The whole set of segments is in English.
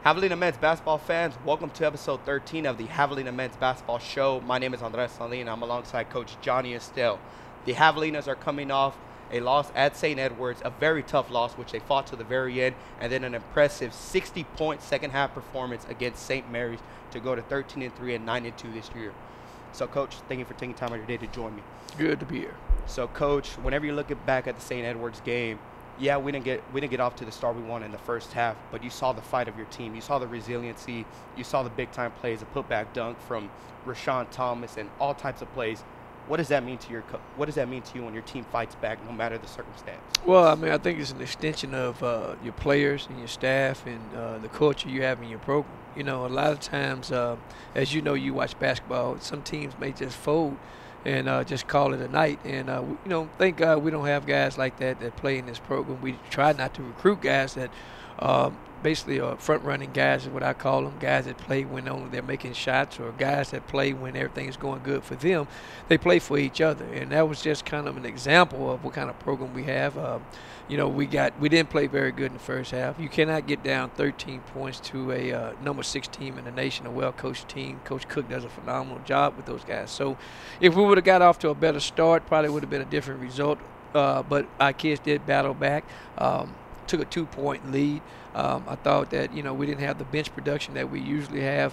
Javelina men's basketball fans, welcome to episode 13 of the Javelina men's basketball show. My name is Andres Salina. I'm alongside Coach Johnny Estelle. The Javelinas are coming off a loss at St. Edward's, a very tough loss, which they fought to the very end, and then an impressive 60-point second-half performance against St. Mary's to go to 13-3 and 9-2 this year. So, Coach, thank you for taking time out of your day to join me. Good to be here. So, Coach, whenever you're looking back at the St. Edward's game, yeah, we didn't get off to the start we wanted in the first half, but you saw the fight of your team. You saw the resiliency. You saw the big-time plays, a putback dunk from Rashawn Thomas, and all types of plays. What does that mean to you when your team fights back, no matter the circumstance? Well, I mean, I think it's an extension of your players and your staff and the culture you have in your program. You know, a lot of times, as you know, you watch basketball, some teams may just fold and just call it a night. And, thank God we don't have guys like that play in this program. We try not to recruit guys that basically are front-running guys is what I call them, guys that play when only they're making shots, or guys that play when everything is going good for them. They play for each other, and that was just kind of an example of what kind of program we have. We didn't play very good in the first half. You cannot get down 13 points to a number 6 team in the nation, a well-coached team. Coach Cook does a phenomenal job with those guys. So if we would have got off to a better start, probably would have been a different result. But our kids did battle back. Took a 2-point lead. I thought that, we didn't have the bench production that we usually have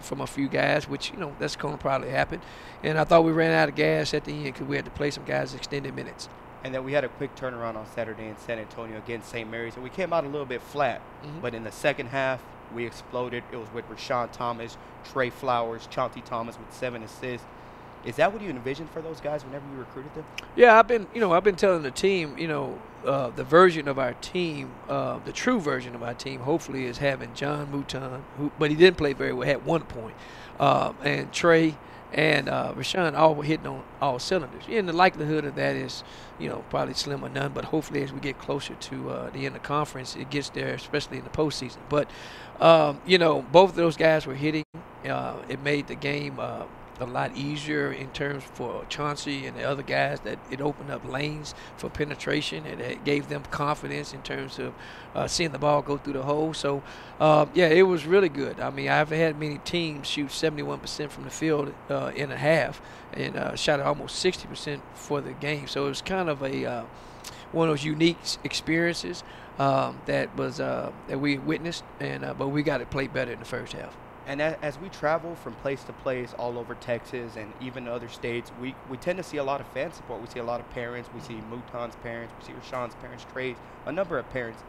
from a few guys, which, that's going to probably happen. And I thought we ran out of gas at the end because we had to play some guys extended minutes. And then we had a quick turnaround on Saturday in San Antonio against St. Mary's, and we came out a little bit flat. But in the second half, we exploded. It was with Rashawn Thomas, Trey Flowers, Chauncey Thomas with 7 assists. Is that what you envisioned for those guys whenever you recruited them? Yeah, I've been telling the team, the version of our team, the true version of our team, hopefully, is having John Mouton, but he didn't play very well, had 1 point, and Trey and Rashawn all hitting on all cylinders. And the likelihood of that is, probably slim or none, but hopefully as we get closer to the end of the conference, it gets there, especially in the postseason. But, both of those guys were hitting. It made the game a lot easier in terms for Chauncey and the other guys, that it opened up lanes for penetration, and it gave them confidence in terms of seeing the ball go through the hole. So, it was really good. I mean, I haven't had many teams shoot 71% from the field in a half, and shot at almost 60% for the game. So it was kind of a one of those unique experiences that we witnessed, and but we got to play better in the first half. And as we travel from place to place all over Texas and even other states, we tend to see a lot of fan support. We see a lot of parents. We see Mouton's parents. We see Rashawn's parents, Trey's, a number of parents.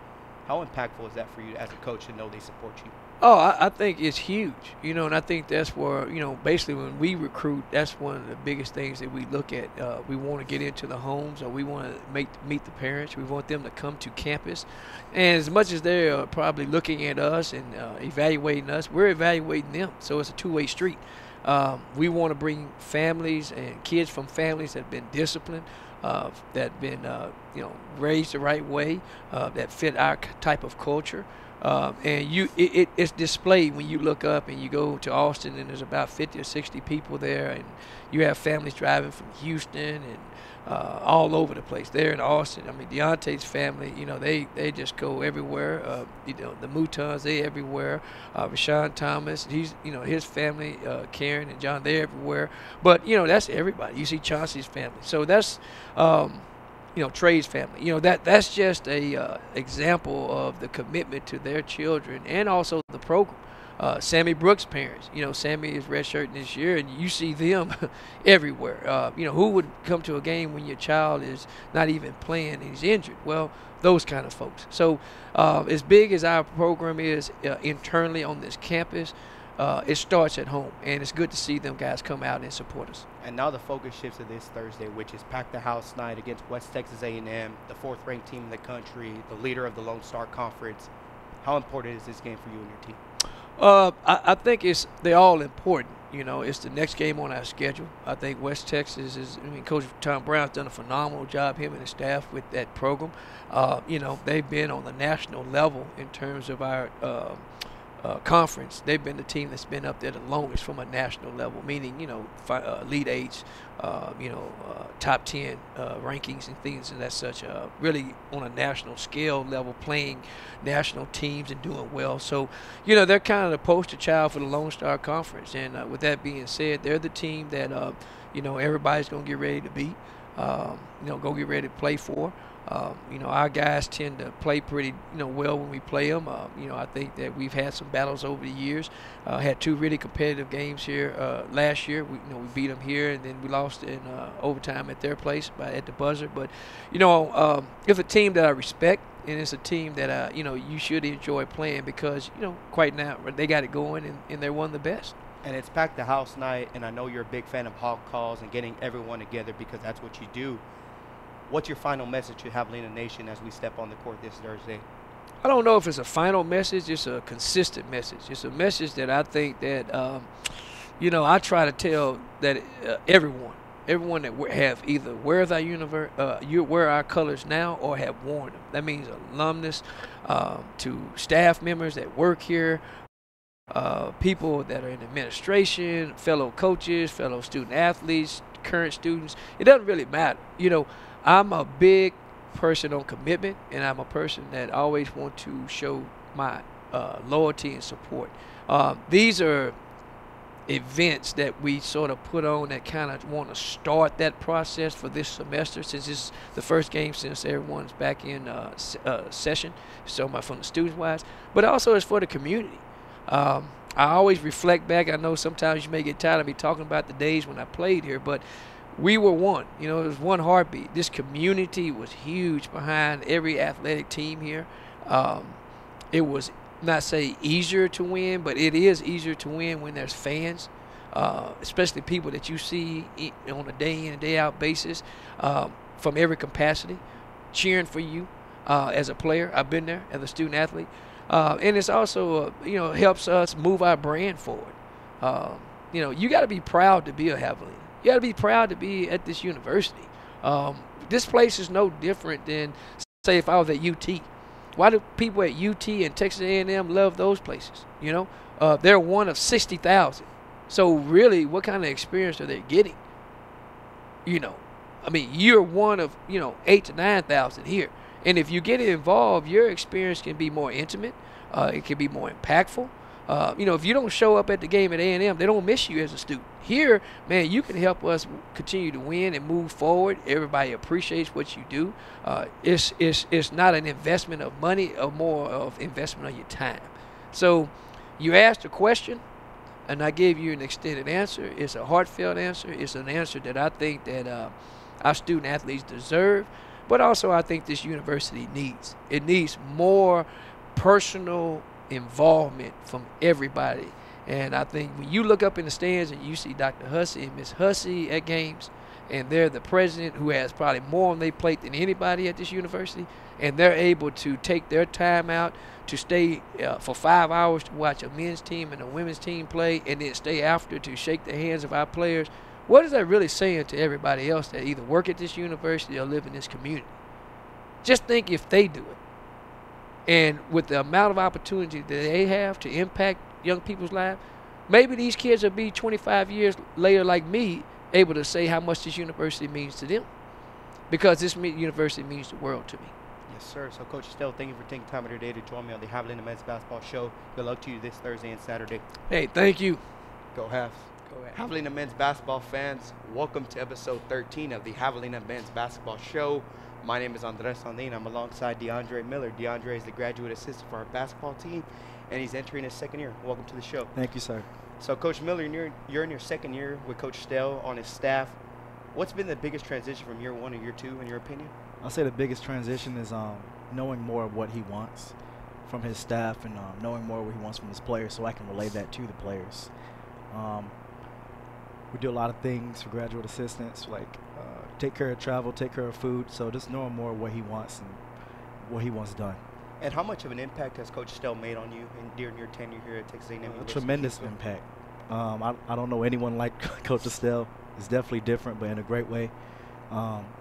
How impactful is that for you as a coach to know they support you? Oh, I think it's huge, and I think that's where, basically when we recruit, that's one of the biggest things that we look at. We want to get into the homes, or we want to meet the parents. We want them to come to campus. And as much as they're probably looking at us and evaluating us, we're evaluating them. So it's a two-way street. We want to bring families and kids from families that have been disciplined, that have been, raised the right way, that fit our type of culture. And it's displayed when you look up and you go to Austin, and there's about 50 or 60 people there, and you have families driving from Houston and all over the place. There in Austin, I mean, Deontay's family, they just go everywhere. The Moutons, they everywhere. Rashawn Thomas, his family, Karen and John, they're everywhere. But that's everybody. You see Chauncey's family, so that's. Trey's family. That's just a example of the commitment to their children and also the program. Sammy Brooks' parents. Sammy is redshirting this year, and you see them everywhere. Who would come to a game when your child is not even playing and he's injured? Well, those kind of folks. So as big as our program is internally on this campus, it starts at home, and it's good to see them guys come out and support us. And now the focus shifts to this Thursday, which is Pack the House night against West Texas A&M, the 4th-ranked team in the country, the leader of the Lone Star Conference. How important is this game for you and your team? I think they're all important. It's the next game on our schedule. I think West Texas Coach Tom Brown's done a phenomenal job, him and his staff, with that program. They've been on the national level in terms of our conference, they've been the team that's been up there the longest from a national level, meaning, Elite Eights, top 10 rankings and things and that such, really on a national scale level, playing national teams and doing well. So, they're kind of the poster child for the Lone Star Conference. And with that being said, they're the team that, everybody's going to get ready to beat, go get ready to play for. Our guys tend to play pretty, well when we play them. I think that we've had some battles over the years. Had 2 really competitive games here last year. We beat them here, and then we lost in overtime at their place at the buzzer. But, it's a team that I respect, and it's a team that, you should enjoy playing because, quite now they got it going, and they're one of the best. And it's packed the house night, and I know you're a big fan of hog calls and getting everyone together because that's what you do. What's your final message to Javelina Nation as we step on the court this Thursday? I don't know if it's a final message. It's a consistent message. It's a message that I think that, I try to tell that everyone that have either wear our colors now or have worn them. That means alumnus, to staff members that work here, people that are in administration, fellow coaches, fellow student athletes, current students. It doesn't really matter. I'm a big person on commitment, and I'm a person that always want to show my loyalty and support. These are events that we sort of put on that kind of want to start that process for this semester, since it's the first game since everyone's back in session, so from the students-wise, but also it's for the community. I always reflect back. I know sometimes you may get tired of me talking about the days when I played here, but we were one. It was one heartbeat. This community was huge behind every athletic team here. It was not say easier to win, but it is easier to win when there's fans, especially people that you see on a day in and day out basis from every capacity, cheering for you as a player. I've been there as a student athlete. And it's also, helps us move our brand forward. You got to be proud to be a Javelina. You got to be proud to be at this university. This place is no different than, say, if I was at UT. Why do people at UT and Texas A&M love those places? They're one of 60,000. So really, what kind of experience are they getting? You're one of 8,000 to 9,000 here. And if you get involved, your experience can be more intimate. It can be more impactful. If you don't show up at the game at A&M, they don't miss you as a student. Here, man, you can help us continue to win and move forward. Everybody appreciates what you do. It's not an investment of money, or more of investment of your time. So you asked a question, and I gave you an extended answer. It's a heartfelt answer. It's an answer that I think that our student athletes deserve, but also I think this university needs. It needs more personal involvement from everybody. And I think when you look up in the stands and you see Dr. Hussey and Miss Hussey at games, and they're the president who has probably more on their plate than anybody at this university, and they're able to take their time out to stay for 5 hours to watch a men's team and a women's team play, and then stay after to shake the hands of our players, what is that really saying to everybody else that either work at this university or live in this community? Just think if they do it. And with the amount of opportunity that they have to impact young people's lives, maybe these kids will be 25 years later like me, able to say how much this university means to them. Because this university means the world to me. Yes, sir. So, Coach Estelle, thank you for taking time of your day to join me on the Javelina Men's Basketball Show. Good luck to you this Thursday and Saturday. Hey, thank you. Go Javs. Go ahead. Javelina Men's Basketball fans, welcome to episode 13 of the Javelina Men's Basketball Show. My name is Andres Sandin. I'm alongside DeAndre Miller. DeAndre is the graduate assistant for our basketball team, and he's entering his second year. Welcome to the show. Thank you, sir. So, Coach Miller, you're in your second year with Coach Estelle on his staff. What's been the biggest transition from year one to year two, in your opinion? I'll say the biggest transition is knowing more of what he wants from his staff, and knowing more what he wants from his players, so I can relay that to the players. We do a lot of things for graduate assistants, like take care of travel, take care of food. So just knowing more what he wants and what he wants done. And how much of an impact has Coach Estelle made on you during your tenure here at Texas A&M University? Tremendous impact. I don't know anyone like Coach Estelle. It's definitely different, but in a great way.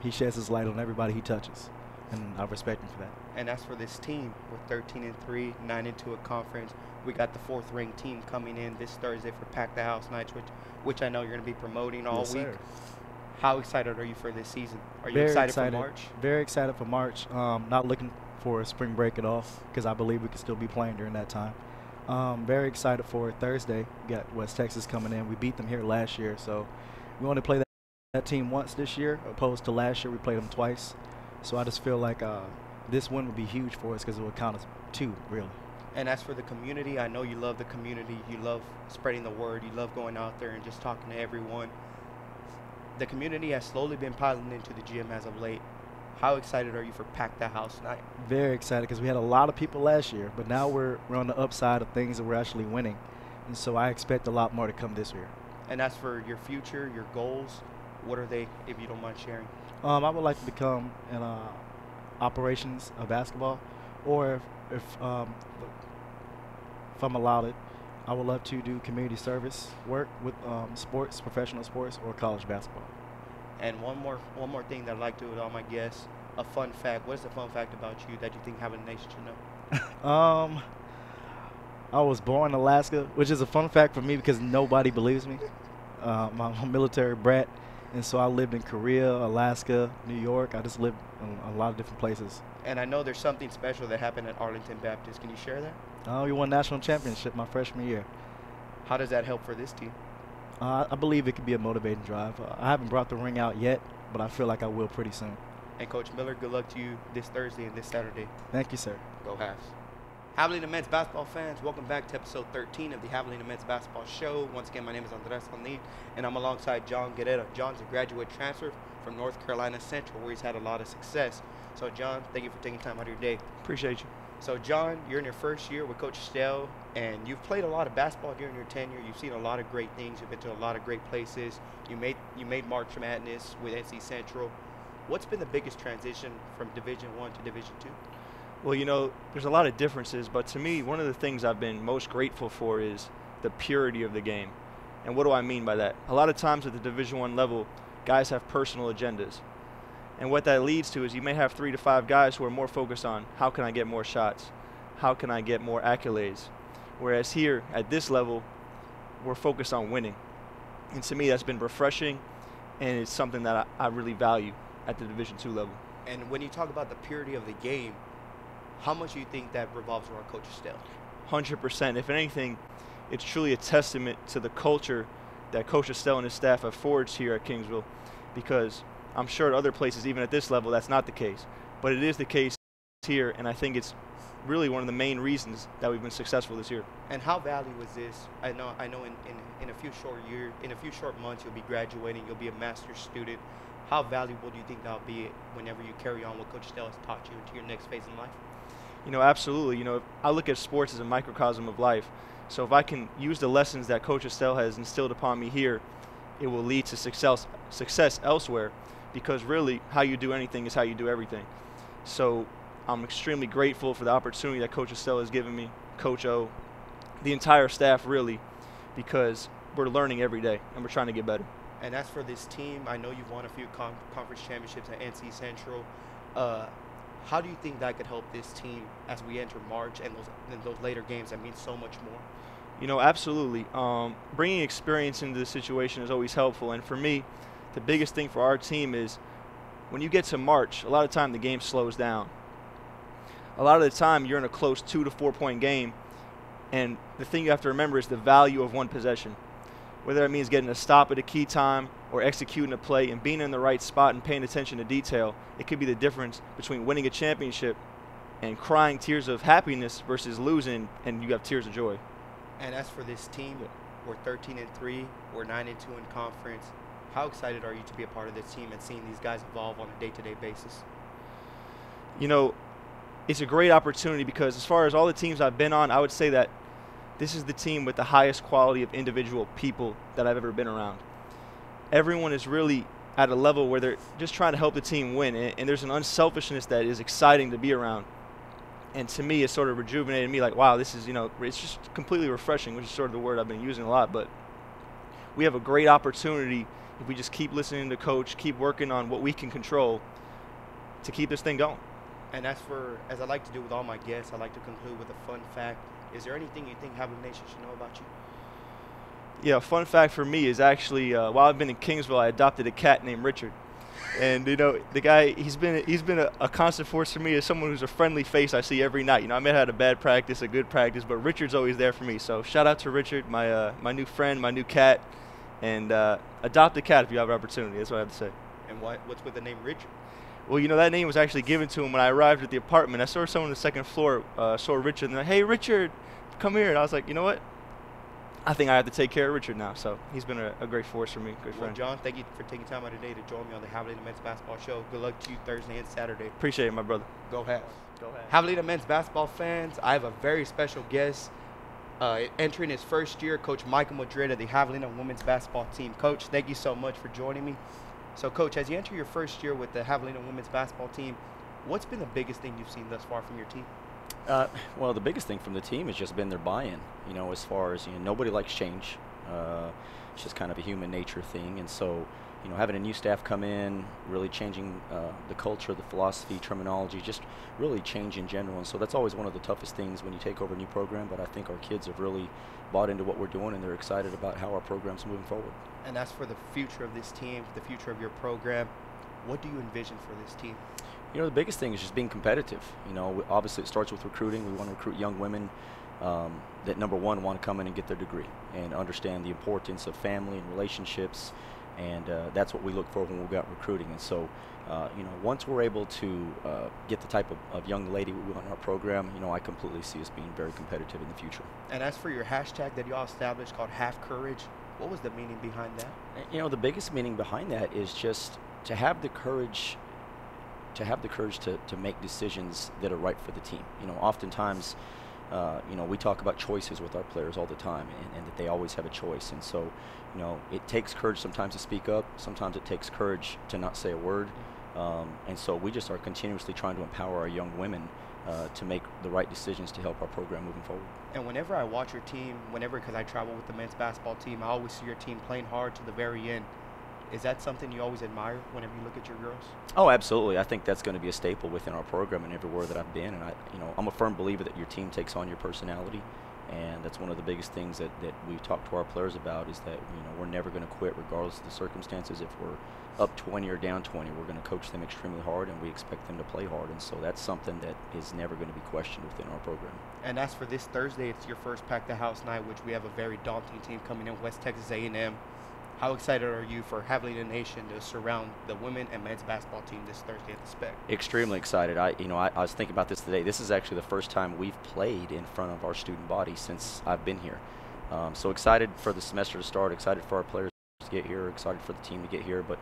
He sheds his light on everybody he touches. and I respect him for that. And as for this team, we're 13-3, 9-2 a conference. We got the 4th ranked team coming in this Thursday for Pack the House Nights, which I know you're going to be promoting all Yes, week. sir. How excited are you for this season? Are you Very excited for March? Very excited for March. Not looking for a spring break at all because I believe we can still be playing during that time. Very excited for Thursday. We got West Texas coming in. We beat them here last year, so we want to play that team once this year, opposed to last year we played them twice. So I just feel like this win would be huge for us because it would count as 2, really. And as for the community, I know you love the community. You love spreading the word. You love going out there and just talking to everyone. The community has slowly been piling into the gym as of late. How excited are you for Pack the House Night? Very excited because we had a lot of people last year, but now we're on the upside of things and we're actually winning. And so I expect a lot more to come this year. And as for your future, your goals, what are they, if you don't mind sharing? I would like to become in operations of basketball, or if I'm allowed it, I would love to do community service work with sports, professional sports, or college basketball. And one more thing that I'd like to do with all my guests, a fun fact. What is a fun fact about you that you think Javelina Nation should know? I was born in Alaska, which is a fun fact for me because nobody believes me. I'm a military brat, and so I lived in Korea, Alaska, New York. I just lived in a lot of different places. And I know there's something special that happened at Arlington Baptist. Can you share that? We won national championship my freshman year. How does that help for this team? I believe it could be a motivating drive. I haven't brought the ring out yet, but I feel like I will pretty soon. And Coach Miller, good luck to you this Thursday and this Saturday. Thank you, sir. Go Habs. Javelina men's basketball fans, welcome back to episode 13 of the Javelina men's basketball show. Once again, my name is Andres Salin, and I'm alongside John Guerrero. John's a graduate transfer from North Carolina Central, where he's had a lot of success. So, John, thank you for taking time out of your day. Appreciate you. So, John, you're in your first year with Coach Stell, and you've played a lot of basketball during your tenure. You've seen a lot of great things. You've been to a lot of great places. You made March Madness with NC Central. What's been the biggest transition from Division I to Division II? Well, you know, there's a lot of differences, but to me, one of the things I've been most grateful for is the purity of the game. And what do I mean by that? A lot of times at the Division I level, guys have personal agendas. And what that leads to is you may have 3 to 5 guys who are more focused on how can I get more shots? How can I get more accolades? Whereas here at this level, we're focused on winning. And to me, that's been refreshing, and it's something that I really value at the Division II level. And when you talk about the purity of the game, how much do you think that revolves around Coach Stell? 100%. If anything, it's truly a testament to the culture that Coach Stell and his staff have forged here at Kingsville, because I'm sure at other places, even at this level, that's not the case. But it is the case here, and I think it's really one of the main reasons that we've been successful this year. And how valuable is this? I know in a few short months you'll be graduating, you'll be a master's student. How valuable do you think that'll be whenever you carry on what Coach Stell has taught you into your next phase in life? You know, absolutely. You know, I look at sports as a microcosm of life. So if I can use the lessons that Coach Stell has instilled upon me here, it will lead to success elsewhere, because really how you do anything is how you do everything. So I'm extremely grateful for the opportunity that Coach Stell has given me, Coach O, the entire staff really, because we're learning every day and we're trying to get better. And as for this team, I know you've won a few conference championships at NC Central. How do you think that could help this team as we enter March and those later games that mean so much more? You know, absolutely. Bringing experience into the situation is always helpful. And for me, the biggest thing for our team is when you get to March, a lot of time the game slows down. A lot of the time you're in a close 2 to 4 point game, and the thing you have to remember is the value of one possession. Whether that means getting a stop at a key time or executing a play and being in the right spot and paying attention to detail, it could be the difference between winning a championship and crying tears of happiness versus losing and you have tears of joy. And as for this team, we're 13-3, we're 9-2 in conference. How excited are you to be a part of this team and seeing these guys evolve on a day-to-day basis? You know, it's a great opportunity because as far as all the teams I've been on, I would say that this is the team with the highest quality of individual people that I've ever been around. Everyone is really at a level where they're just trying to help the team win, and there's an unselfishness that is exciting to be around. And to me, it's sort of rejuvenated me like, wow, this is, you know, it's just completely refreshing, which is sort of the word I've been using a lot. But we have a great opportunity if we just keep listening to Coach, keep working on what we can control to keep this thing going. And as I like to do with all my guests, I like to conclude with a fun fact. Is there anything you think Javelina Nation should know about you? Yeah, fun fact for me is actually while I've been in Kingsville, I adopted a cat named Richard. And the guy, he's been a constant force for me as someone who's a friendly face I see every night. I may have had a bad practice, a good practice, but Richard's always there for me. So shout out to Richard, my new friend, my new cat, and adopt a cat if you have an opportunity. That's what I have to say. And what's with the name Richard? Well, that name was actually given to him when I arrived at the apartment. I saw someone on the second floor, saw Richard, and they're like, "Hey, Richard, come here." And I was like, you know what? I think I have to take care of Richard now. So he's been a great force for me, great friend. Well, John, thank you for taking time out of the day to join me on the Javelina Men's Basketball Show. Good luck to you Thursday and Saturday. Appreciate it, my brother. Go Habs. Go ahead. Javelina Men's Basketball fans, I have a very special guest. Entering his first year, Coach Michael Madrid of the Javelina Women's Basketball team. Coach, thank you so much for joining me. So, Coach, as you enter your first year with the Javelina Women's Basketball team, what's been the biggest thing you've seen thus far from your team? Well, the biggest thing from the team has just been their buy-in. As far as nobody likes change. It's just kind of a human nature thing, and so having a new staff come in, really changing the culture, the philosophy, terminology, just really change in general. And so that's always one of the toughest things when you take over a new program. But I think our kids have really bought into what we're doing, and they're excited about how our program's moving forward. And as for the future of this team, the future of your program, what do you envision for this team? The biggest thing is just being competitive. Obviously it starts with recruiting. We want to recruit young women that, number one, want to come in and get their degree and understand the importance of family and relationships, and that's what we look for when we've got recruiting. And so, once we're able to get the type of young lady we want in our program, I completely see us being very competitive in the future. And as for your hashtag that you all established called Have Courage, what was the meaning behind that? The biggest meaning behind that is just to have the courage to make decisions that are right for the team. Oftentimes, we talk about choices with our players all the time, and that they always have a choice. And so, it takes courage sometimes to speak up. Sometimes it takes courage to not say a word. And so we just are continuously trying to empower our young women to make the right decisions to help our program moving forward. And whenever I watch your team, because I travel with the men's basketball team, I always see your team playing hard to the very end. Is that something you always admire whenever you look at your girls? Oh, absolutely. I think that's going to be a staple within our program and everywhere that I've been. And I'm a firm believer that your team takes on your personality, and that's one of the biggest things that we talk to our players about, is that we're never going to quit regardless of the circumstances. If we're up 20 or down 20, we're going to coach them extremely hard, and we expect them to play hard. And so that's something that is never going to be questioned within our program. And as for this Thursday, it's your first Pack the House night, which we have a very daunting team coming in, West Texas A&M. How excited are you for Javelina Nation to surround the women and men's basketball team this Thursday at the Spec? Extremely excited. I was thinking about this today. This is actually the first time we've played in front of our student body since I've been here. So excited for the semester to start, excited for our players to get here, excited for the team to get here, but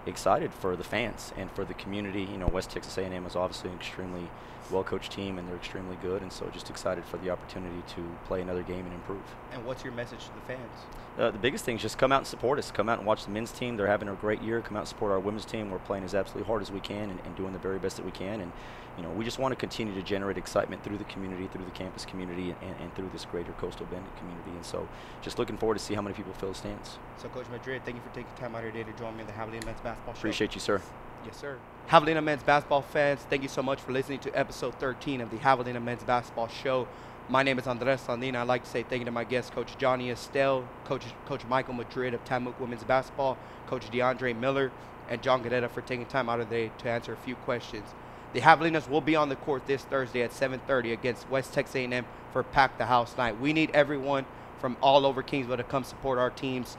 excited for the fans and for the community. West Texas A&M is obviously an extremely well-coached team, and they're extremely good, and so just excited for the opportunity to play another game and improve. And what's your message to the fans? The biggest thing is just come out and support us. Come out and watch the men's team. They're having a great year. Come out and support our women's team. We're playing as absolutely hard as we can and doing the very best that we can. And we just want to continue to generate excitement through the community, through the campus community, and through this greater Coastal Bend community. And so just looking forward to see how many people fill the stands. So, Coach Madrid, thank you for taking time out of your day to join me in the Javelina Men's Basketball Show. Appreciate you, sir. Yes, sir. Javelina Men's Basketball fans, thank you so much for listening to episode 13 of the Javelina Men's Basketball Show. My name is Andres Sandina. I'd like to say thank you to my guests, Coach Johnny Estelle, Coach Michael Madrid of Tamuk Women's Basketball, Coach DeAndre Miller, and John Guerrera for taking time out of the day to answer a few questions. The Javelinas will be on the court this Thursday at 7:30 against West Texas A&M for Pack the House night. We need everyone from all over Kingsville to come support our teams,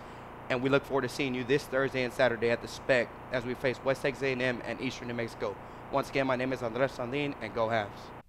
and we look forward to seeing you this Thursday and Saturday at the Spec as we face West Texas A&M and Eastern New Mexico. Once again, my name is Andres Sandin, and go Habs.